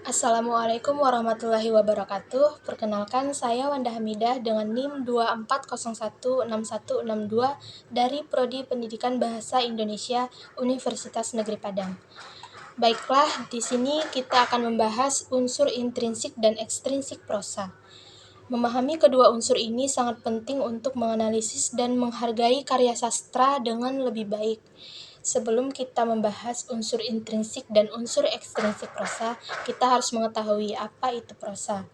Assalamualaikum warahmatullahi wabarakatuh. Perkenalkan, saya Wanda Hamidah dengan NIM 24016162 dari Prodi Pendidikan Bahasa Indonesia Universitas Negeri Padang. Baiklah, di sini kita akan membahas unsur intrinsik dan ekstrinsik prosa. Memahami kedua unsur ini sangat penting untuk menganalisis dan menghargai karya sastra dengan lebih baik. Sebelum kita membahas unsur intrinsik dan unsur ekstrinsik prosa, kita harus mengetahui apa itu prosa.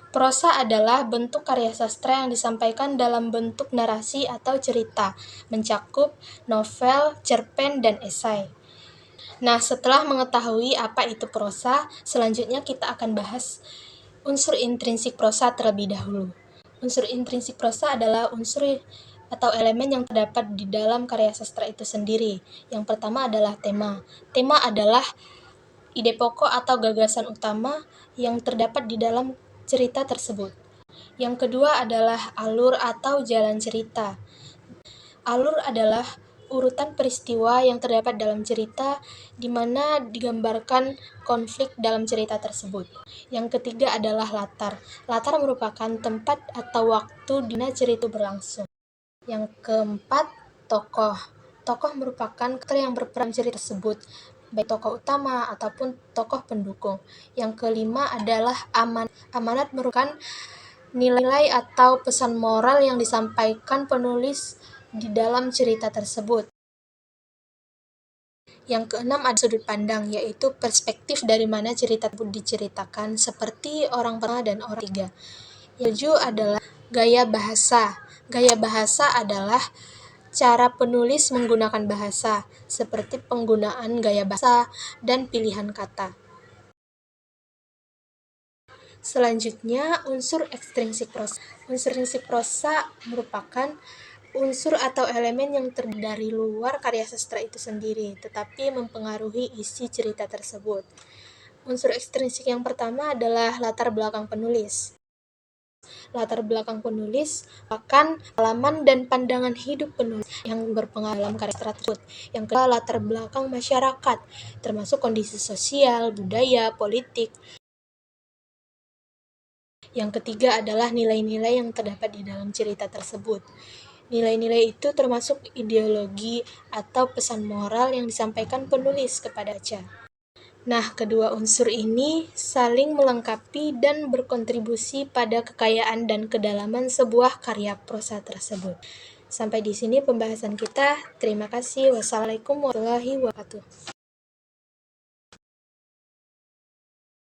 Prosa adalah bentuk karya sastra yang disampaikan dalam bentuk narasi atau cerita, mencakup novel, cerpen, dan esai. Nah, setelah mengetahui apa itu prosa, selanjutnya kita akan bahas unsur intrinsik prosa terlebih dahulu. Unsur intrinsik prosa adalah unsur atau elemen yang terdapat di dalam karya sastra itu sendiri. Yang pertama adalah tema. Tema adalah ide pokok atau gagasan utama yang terdapat di dalam cerita tersebut. Yang kedua adalah alur atau jalan cerita. Alur adalah urutan peristiwa yang terdapat dalam cerita di mana digambarkan konflik dalam cerita tersebut. Yang ketiga adalah latar. Latar merupakan tempat atau waktu di mana cerita berlangsung. Yang keempat, tokoh. Tokoh merupakan karakter yang berperan cerita tersebut, baik tokoh utama ataupun tokoh pendukung. Yang kelima adalah amanat. Amanat merupakan nilai atau pesan moral yang disampaikan penulis di dalam cerita tersebut. Yang keenam ada sudut pandang, yaitu perspektif dari mana cerita tersebut diceritakan, seperti orang pertama dan orang ketiga. Yang ketujuh adalah gaya bahasa. Gaya bahasa adalah cara penulis menggunakan bahasa, seperti penggunaan gaya bahasa dan pilihan kata. Selanjutnya, unsur ekstrinsik prosa. Unsur ekstrinsik prosa merupakan unsur atau elemen yang terdiri dari luar karya sastra itu sendiri, tetapi mempengaruhi isi cerita tersebut. Unsur ekstrinsik yang pertama adalah latar belakang penulis. Latar belakang penulis merupakan pengalaman dan pandangan hidup penulis yang berpengaruh dalam karya sastra tersebut. Yang kedua, latar belakang masyarakat, termasuk kondisi sosial, budaya, politik. Yang ketiga adalah nilai-nilai yang terdapat di dalam cerita tersebut. Nilai-nilai itu termasuk ideologi atau pesan moral yang disampaikan penulis kepada baca. Nah, kedua unsur ini saling melengkapi dan berkontribusi pada kekayaan dan kedalaman sebuah karya prosa tersebut. Sampai di sini pembahasan kita. Terima kasih. Wassalamualaikum warahmatullahi wabarakatuh.